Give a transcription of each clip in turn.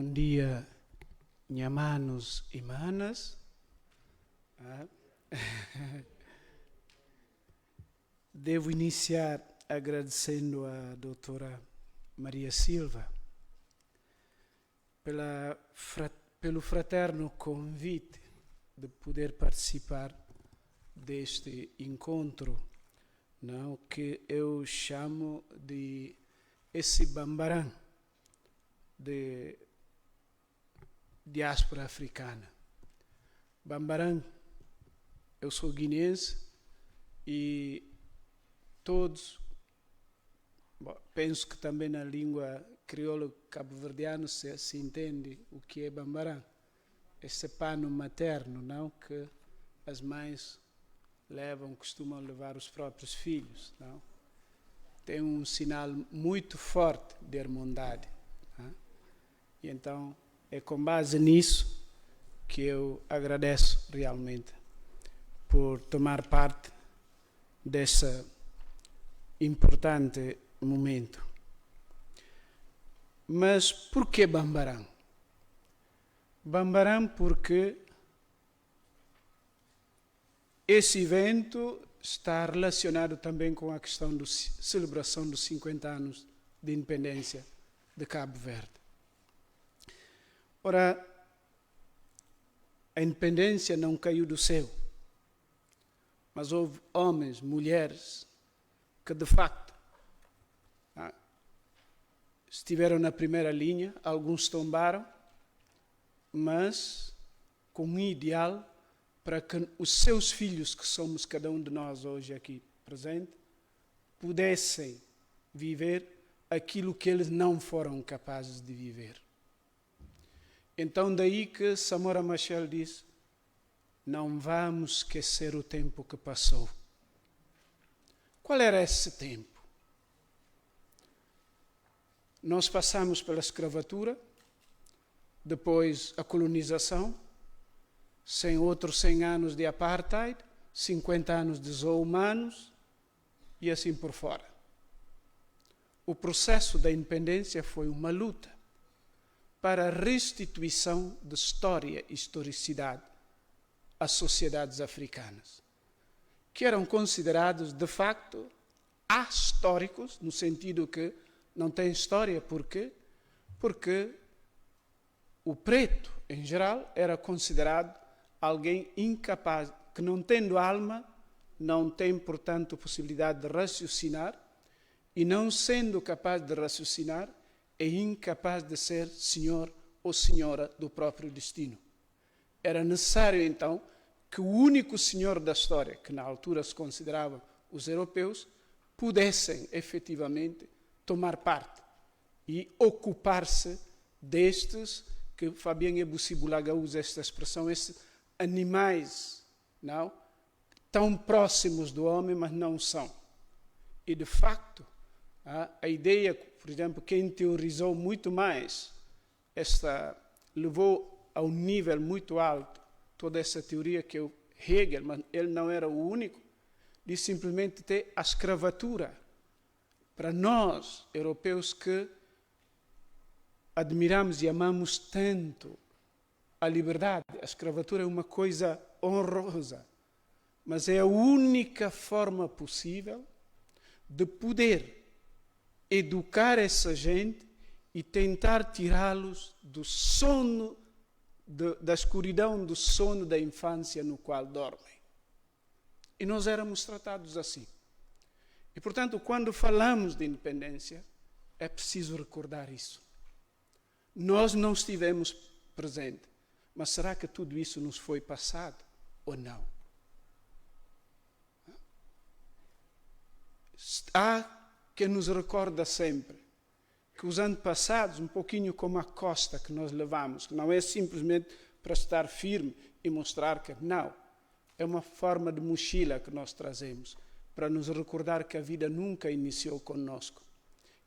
Bom dia, minha manos e manas. Devo iniciar agradecendo a doutora Maria Silva pelo fraterno convite de poder participar deste encontro, não, que eu chamo de esse bambarã de diáspora africana. Bambarã, eu sou guineense e todos, penso que também na língua crioulo cabo-verdiano se entende o que é bambarã. Esse pano materno, não, que as mães costumam levar os próprios filhos, não? Tem um sinal muito forte de irmandade. Não? E então é com base nisso que eu agradeço realmente por tomar parte desse importante momento. Mas por que Bambarã? Bambarã porque esse evento está relacionado também com a questão da celebração dos 50 anos de independência de Cabo Verde. Ora, a independência não caiu do céu, mas houve homens, mulheres, que de facto estiveram na primeira linha, alguns tombaram, mas com um ideal para que os seus filhos, que somos cada um de nós hoje aqui presente, pudessem viver aquilo que eles não foram capazes de viver. Então daí que Samora Machel diz: não vamos esquecer o tempo que passou. Qual era esse tempo? Nós passamos pela escravatura, depois a colonização, outros 100 anos de apartheid, 50 anos de zoo humanos e assim por fora. O processo da independência foi uma luta para a restituição de história e historicidade às sociedades africanas, que eram considerados, de facto, ahistóricos, no sentido que não têm história. Por quê? Porque o preto, em geral, era considerado alguém incapaz, que não tendo alma, não tem, portanto, possibilidade de raciocinar, e não sendo capaz de raciocinar, é incapaz de ser senhor ou senhora do próprio destino. Era necessário, então, que o único senhor da história, que na altura se consideravam os europeus, pudessem, efetivamente, tomar parte e ocupar-se destes, que Fabien Ebussi-Bulaga usa esta expressão, estes animais, não, tão próximos do homem, mas não são. E, de facto, a ideia, por exemplo, quem teorizou muito mais, levou a um nível muito alto toda essa teoria, que é o Hegel, mas ele não era o único, de simplesmente ter a escravatura. Para nós, europeus, que admiramos e amamos tanto a liberdade, a escravatura é uma coisa honrosa, mas é a única forma possível de poder educar essa gente e tentar tirá-los do sono, da escuridão do sono da infância no qual dormem. E nós éramos tratados assim. E, portanto, quando falamos de independência, é preciso recordar isso. Nós não estivemos presentes, mas será que tudo isso nos foi passado ou não? Há quem nos recorda sempre que os antepassados, um pouquinho como a costa que nós levamos, que não é simplesmente para estar firme e mostrar que não, é uma forma de mochila que nós trazemos, para nos recordar que a vida nunca iniciou conosco.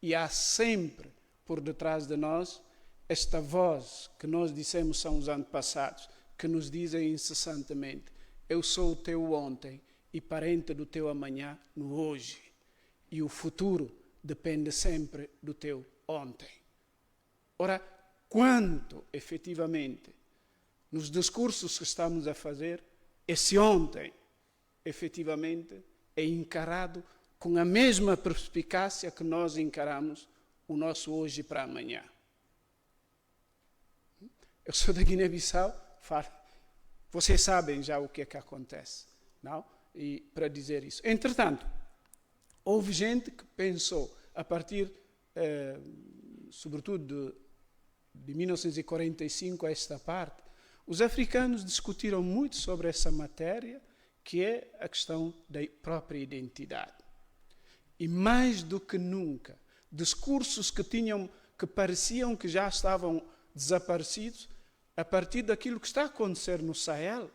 E há sempre por detrás de nós esta voz que nós dissemos são os antepassados, que nos dizem incessantemente: eu sou o teu ontem e parente do teu amanhã no hoje. E o futuro depende sempre do teu ontem. Ora, quanto, efetivamente, nos discursos que estamos a fazer, esse ontem, efetivamente, é encarado com a mesma perspicácia que nós encaramos o nosso hoje para amanhã. Eu sou da Guiné-Bissau, vocês sabem já o que é que acontece, não? E para dizer isso. Entretanto, houve gente que pensou, a partir, sobretudo, de 1945 a esta parte, os africanos discutiram muito sobre essa matéria, que é a questão da própria identidade. E mais do que nunca, discursos que pareciam que já estavam desaparecidos, a partir daquilo que está a acontecer no Sahel,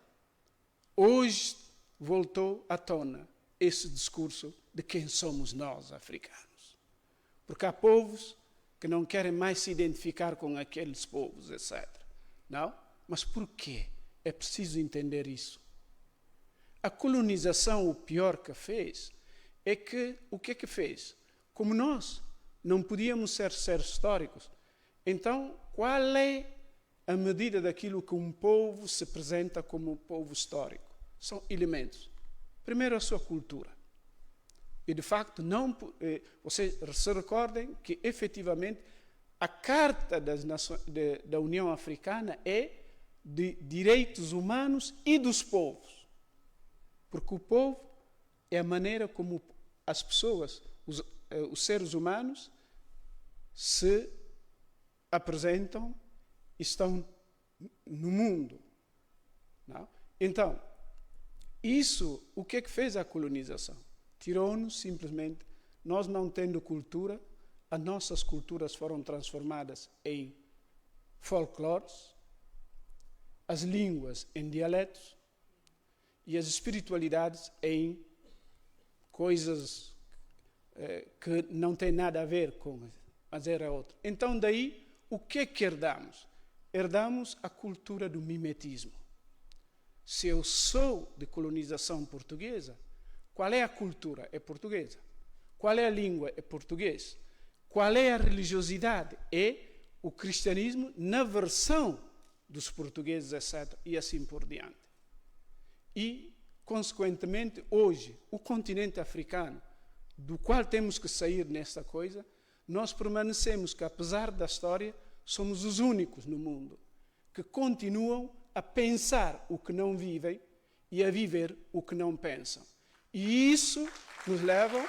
hoje voltou à tona esse discurso de quem somos nós, africanos. Porque há povos que não querem mais se identificar com aqueles povos, etc. Não? Mas por quê? É preciso entender isso. A colonização, o pior que fez, é que, o que é que fez? Como nós não podíamos ser seres históricos, então qual é a medida daquilo que um povo se apresenta como um povo histórico? São elementos. Primeiro, a sua cultura. E, de facto, vocês se recordem que, efetivamente, a Carta da União Africana é de direitos humanos e dos povos. Porque o povo é a maneira como as pessoas, os seres humanos, se apresentam e estão no mundo. Não? Então, isso, o que é que fez a colonização? Tirou-nos simplesmente, nós não tendo cultura, as nossas culturas foram transformadas em folclores, as línguas em dialetos e as espiritualidades em coisas que não têm nada a ver com, mas era outra. Então daí, o que é que herdamos? Herdamos a cultura do mimetismo. Se eu sou de colonização portuguesa, qual é a cultura? É portuguesa. Qual é a língua? É português. Qual é a religiosidade? É o cristianismo na versão dos portugueses, etc. E assim por diante. E, consequentemente, hoje, o continente africano, do qual temos que sair nesta coisa, nós permanecemos que, apesar da história, somos os únicos no mundo que continuam a pensar o que não vivem e a viver o que não pensam. E isso nos leva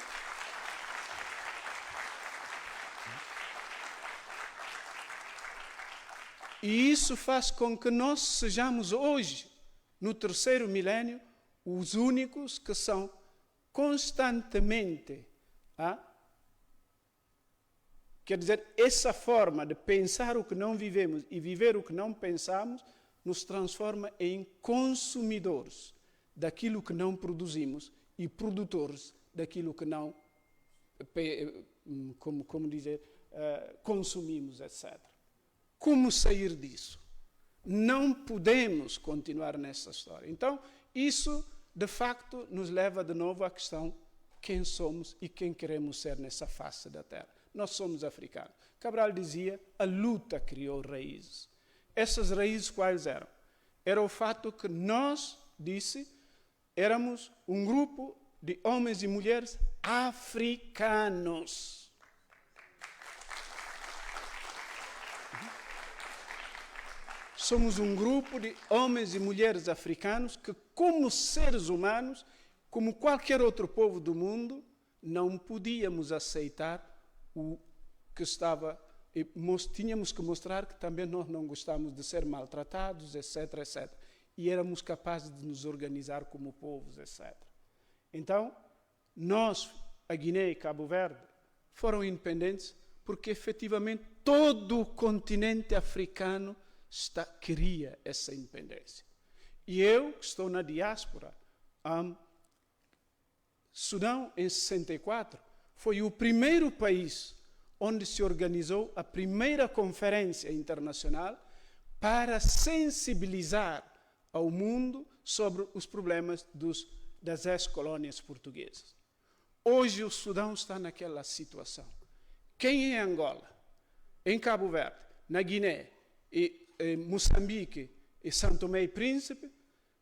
e isso faz com que nós sejamos hoje, no terceiro milénio, os únicos que são constantemente, quer dizer, essa forma de pensar o que não vivemos e viver o que não pensamos nos transforma em consumidores daquilo que não produzimos e produtores daquilo que não, consumimos, etc. Como sair disso? Não podemos continuar nessa história. Então, isso, de facto, nos leva de novo à questão quem somos e quem queremos ser nessa face da Terra. Nós somos africanos. Cabral dizia, a luta criou raízes. Essas raízes quais eram? Era o fato que nós, éramos um grupo de homens e mulheres africanos. Somos um grupo de homens e mulheres africanos que, como seres humanos, como qualquer outro povo do mundo, não podíamos aceitar o que estava. Tínhamos que mostrar que também nós não gostamos de ser maltratados, etc, etc. E éramos capazes de nos organizar como povos, etc. Então, nós, a Guiné e Cabo Verde, foram independentes porque, efetivamente, todo o continente africano queria essa independência. E eu, que estou na diáspora, Sudão, em 64, foi o primeiro país onde se organizou a primeira conferência internacional para sensibilizar ao mundo sobre os problemas das ex-colônias portuguesas. Hoje o Sudão está naquela situação. Quem em Angola, em Cabo Verde, na Guiné, E Moçambique e São Tomé e Príncipe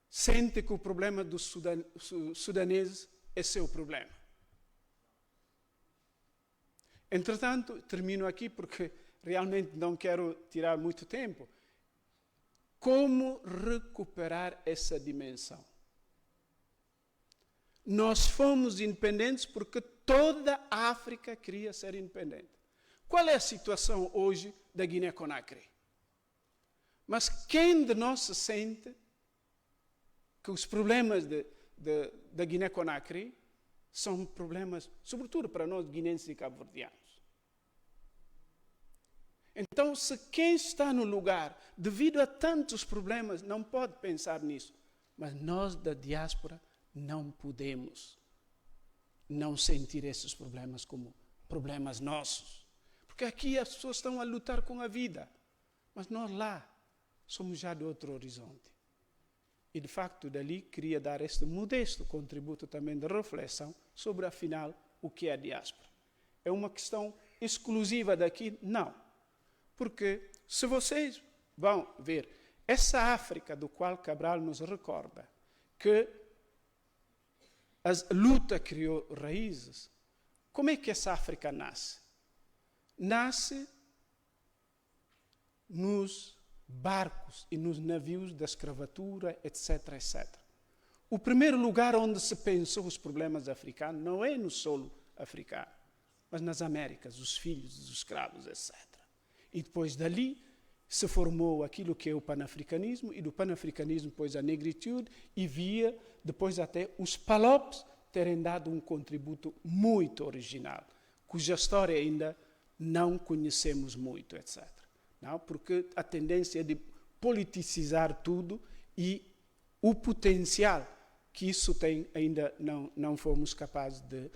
sentem que o problema dos sudaneses é seu problema. Entretanto, termino aqui porque realmente não quero tirar muito tempo. Como recuperar essa dimensão? Nós fomos independentes porque toda a África queria ser independente. Qual é a situação hoje da Guiné-Conakry? Mas quem de nós se sente que os problemas da Guiné-Conakry são problemas, sobretudo para nós guinenses e cabo-verdianos? Então, se quem está no lugar, devido a tantos problemas, não pode pensar nisso, mas nós da diáspora não podemos não sentir esses problemas como problemas nossos. Porque aqui as pessoas estão a lutar com a vida, mas nós lá somos já de outro horizonte. E, de facto, dali queria dar este modesto contributo também de reflexão sobre, afinal, o que é a diáspora. É uma questão exclusiva daqui? Não. Porque, se vocês vão ver, essa África do qual Cabral nos recorda, que a luta criou raízes, como é que essa África nasce? Nasce nos barcos e nos navios da escravatura, etc., etc. O primeiro lugar onde se pensou os problemas africanos não é no solo africano, mas nas Américas, os filhos dos escravos, etc. E depois dali se formou aquilo que é o panafricanismo, e do panafricanismo depois a negritude, e via depois até os palopes terem dado um contributo muito original, cuja história ainda não conhecemos muito, etc. Não? Porque a tendência é de politicizar tudo e o potencial que isso tem ainda não fomos capazes de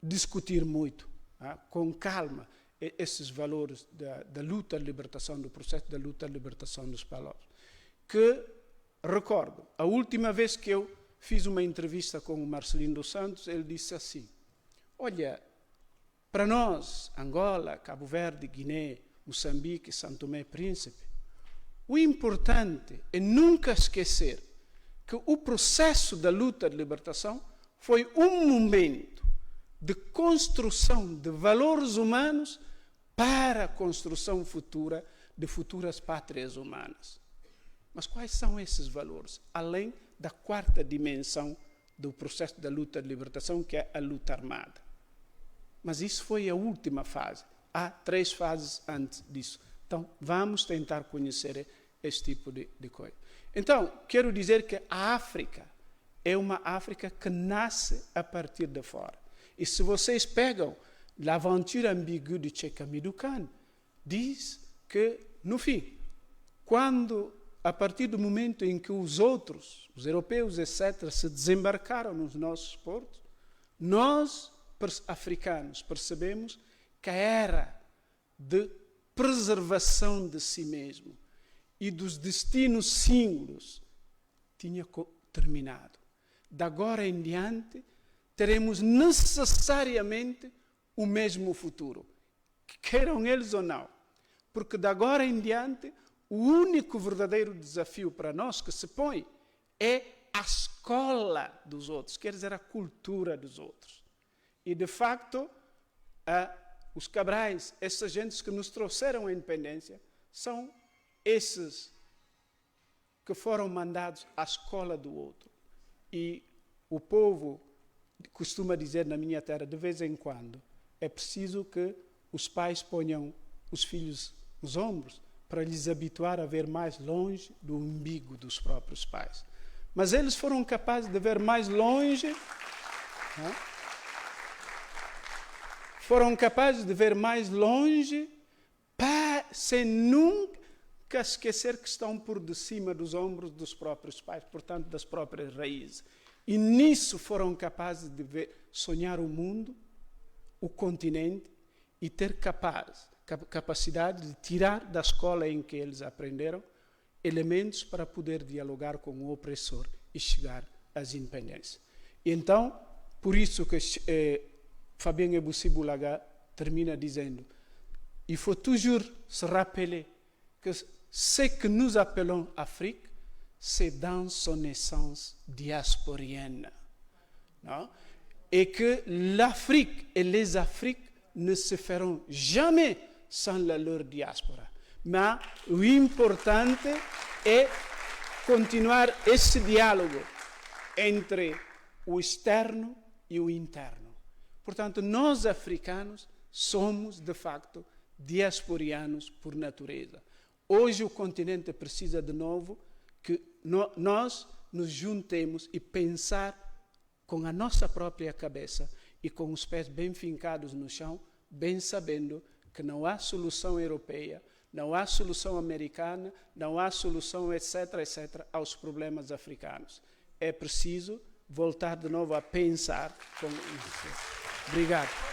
discutir muito, com calma, esses valores da luta de libertação, do processo da luta de libertação dos palopes. Que, recordo, a última vez que eu fiz uma entrevista com o Marcelino dos Santos, ele disse assim: olha, para nós, Angola, Cabo Verde, Guiné, Moçambique, São Tomé e Príncipe, o importante é nunca esquecer que o processo da luta de libertação foi um momento de construção de valores humanos para a construção futura de futuras pátrias humanas. Mas quais são esses valores? Além da quarta dimensão do processo da luta de libertação, que é a luta armada. Mas isso foi a última fase. Há 3 fases antes disso. Então, vamos tentar conhecer esse tipo de coisa. Então, quero dizer que a África é uma África que nasce a partir de fora. E se vocês pegam l'aventure ambiguë de Tcheka-Amidou Khan, diz que, no fim, quando, a partir do momento em que os outros, os europeus, etc., se desembarcaram nos nossos portos, nós, africanos, percebemos que a era de preservação de si mesmo e dos destinos singulares tinha terminado. De agora em diante, teremos necessariamente o mesmo futuro, queiram eles ou não. Porque de agora em diante, o único verdadeiro desafio para nós que se põe é a escola dos outros, quer dizer, a cultura dos outros. E, de facto, os Cabrais, essas gentes que nos trouxeram a independência, são esses que foram mandados à escola do outro. E o povo costuma dizer na minha terra, de vez em quando, é preciso que os pais ponham os filhos nos ombros para lhes habituar a ver mais longe do umbigo dos próprios pais. Mas eles foram capazes de ver mais longe, sem nunca esquecer que estão por de cima dos ombros dos próprios pais, portanto, das próprias raízes. E nisso foram capazes de sonhar o mundo, o continente, e ter capacidade de tirar da escola em que eles aprenderam elementos para poder dialogar com o opressor e chegar às independências. E então, por isso que Fabien Ebussi Bulaga termina dizendo: il faut toujours se rappeler que ce que nous appelons Afrique, c'est dans son essence diasporienne. Non? Et que l'Afrique et les Afriques ne se feront jamais sans leur diaspora. Ma l'importante è continuare esse dialogo entre o externo e o interno. Portanto, nós africanos somos, de facto, diasporianos por natureza. Hoje o continente precisa de novo que nós nos juntemos e pensar com a nossa própria cabeça e com os pés bem fincados no chão, bem sabendo que não há solução europeia, não há solução americana, não há solução, etc., etc., aos problemas africanos. É preciso voltar de novo a pensar com isso. Obrigado.